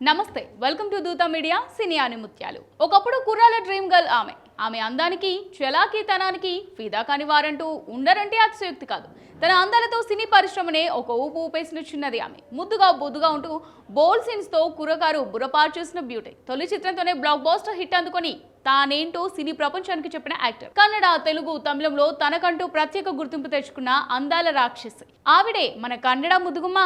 నమస్తే, welcome to దూత media సినీ ముత్యాలు. ఒకప్పుడు కుర్రాల డ్రీమ్ గర్ల్ ఆమె అందానికి చలాకీతనానికి ఫిదా కాని వారంటూ ఉండరంటే అతిశయోక్తి కాదు. తన అందాలతో సినీ పరిశ్రమనే ఒక ఊపు ఊపేసిన చిన్నది ఆమె. ముద్దుగా బొద్దుగా ఉంటూ బోల్డ్ సీన్స్ తో కుర్రకారు బుర్రపాటు చేసిన బ్యూటీ. తొలి చిత్రంతోనే బ్లాక్ బాస్టర్ హిట్ అందుకొని తానేంటో సినీ ప్రపంచానికి చెప్పిన యాక్టర్. కన్నడ, తెలుగు, తమిళంలో తనకంటూ ప్రత్యేక గుర్తింపు తెచ్చుకున్న అందాల రాక్షసి ఆవిడే మన కన్నడ ముదుగుమ్మ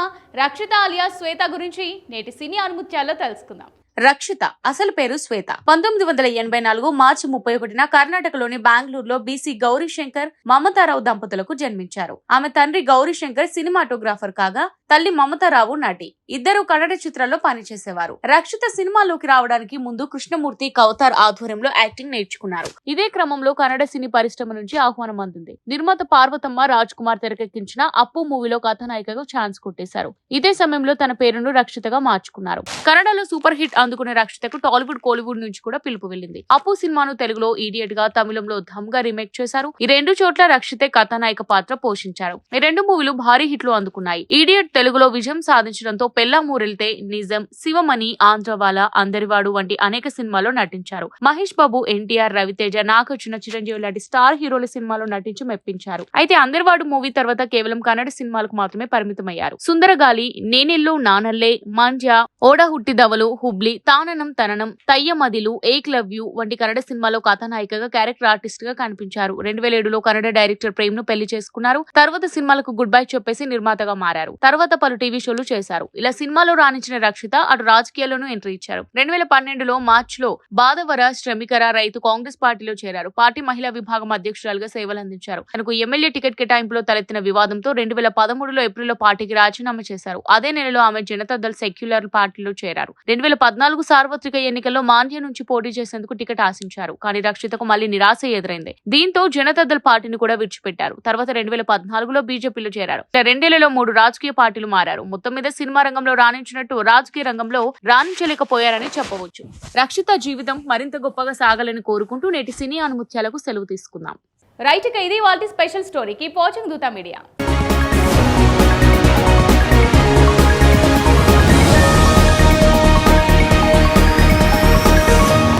రక్షిత అలియా శ్వేత గురించి నేటి సినీ అనుముత్యాల్లో తెలుసుకుందాం. రక్షిత అసలు పేరు శ్వేత. 1984 మార్చి 31న కర్ణాటకలోని బెంగళూరులో బీసీ గౌరీశంకర్, మమతారావు దంపతులకు జన్మించారు. ఆమె తండ్రి గౌరీశంకర్ సినిమాటోగ్రాఫర్ కాగా తల్లి మమతారావు నటి. ఇద్దరు కన్నడ చిత్రాల్లో పనిచేసేవారు. రక్షిత సినిమాలోకి రావడానికి ముందు కృష్ణమూర్తి కవతార్ ఆధ్వర్యంలో యాక్టింగ్ నేర్చుకున్నారు. ఇదే క్రమంలో కన్నడ సినీ పరిశ్రమ నుంచి ఆహ్వానం అందింది. నిర్మాత పార్వతమ్మ రాజ్ కుమార్ తెరకెక్కించిన అప్పు మూవీలో కథానాయికగా ఛాన్స్ కొట్టేశారు. ఇదే సమయంలో తన పేరును రక్షితగా మార్చుకున్నారు. కన్నడలో సూపర్ హిట్ అందుకునే రక్షితకు టాలీవుడ్, కోలీవుడ్ నుంచి కూడా పిలుపు వెళ్ళింది. అప్పు సినిమాను తెలుగులో ఈడియట్ గా, తమిళంలో ధమ్ గా రీమేక్ చేశారు. ఈ రెండు చోట్ల రక్షితే కథానాయిక పాత్ర పోషించారు. ఈ రెండు మూవీలు భారీ హిట్లు అందుకున్నాయి. ఈడియట్ తెలుగులో విజయం సాధించడంతో పెళ్ళామూరెళ్తే, నిజం, శివమణి, ఆంధ్రవాల, అందరివాడు వంటి అనేక సినిమాల్లో నటించారు. మహేష్ బాబు, ఎన్టీఆర్, రవితేజ, నాగార్జున, చిరంజీవి లాంటి స్టార్ హీరోల సినిమాలో నటించి మెప్పించారు. అయితే అందరివాడు మూవీ తర్వాత కేవలం కన్నడ సినిమాలకు మాత్రమే పరిమితమయ్యారు. సుందరగాలి, నేనెల్లు, నానల్లే, మంజా, ఓడ హుట్టిదవలు, హుబ్లీ, తాననం తననం, తయ్యమదిలు, ఏక్ లవ్ యూ వంటి కన్నడ సినిమాలో కథానాయికగా, క్యారెక్టర్ ఆర్టిస్ట్ గా కనిపించారు. 2007లో కన్నడ డైరెక్టర్ ప్రేమ్ ను పెళ్లి చేసుకున్నారు. తర్వాత సినిమాలకు గుడ్ బై చెప్పేసి నిర్మాతగా మారారు. తర్వాత పలు టీవీ షోలు చేశారు. ఇలా సినిమాలో రాణించిన రక్షిత అటు రాజకీయాల్లోనూ ఎంట్రీ ఇచ్చారు. 2012లో మార్చిలో బాధవర శ్రమికర రైతు కాంగ్రెస్ పార్టీలో చేరారు. పార్టీ మహిళా విభాగం అధ్యక్షురాలుగా సేవలందించారు. తనకు ఎమ్మెల్యే టికెట్ కేటాయింపులో తలెత్తిన వివాదంతో 2013లో ఏప్రిల్లో పార్టీకి రాజీనామా చేశారు. అదే నెలలో ఆమె జనతాదళ్ సెక్యులర్ పార్టీలో చేరారు. 2014 సార్వత్రిక ఎన్నికల్లో మాండ్య నుంచి పోటీ చేసేందుకు టికెట్ ఆశించారు. కానీ రక్షితకు మళ్లీ నిరాశ ఎదురైంది. దీంతో జనతాదళ్ పార్టీని కూడా విడిచిపెట్టారు. తర్వాత 2014లో బీజేపీలో చేరారు. 2 ఏళ్లలో 3 రాజకీయ పార్టీలు మారారు. మొత్తం మీద సినిమా రంగంలో రాణించినట్టు రాజకీయ రంగంలో రాణించలేకపోయారని చెప్పవచ్చు. రక్షిత జీవితం మరింత గొప్పగా సాగాలని కోరుకుంటూ నేటి సినీ అనుముత్యాలకు సెలవు తీసుకుందాం. రైట్, ఇక ఇది వాళ్ళ స్పెషల్ స్టోరీ. కీప్ వాచింగ్ దూత మీడియా.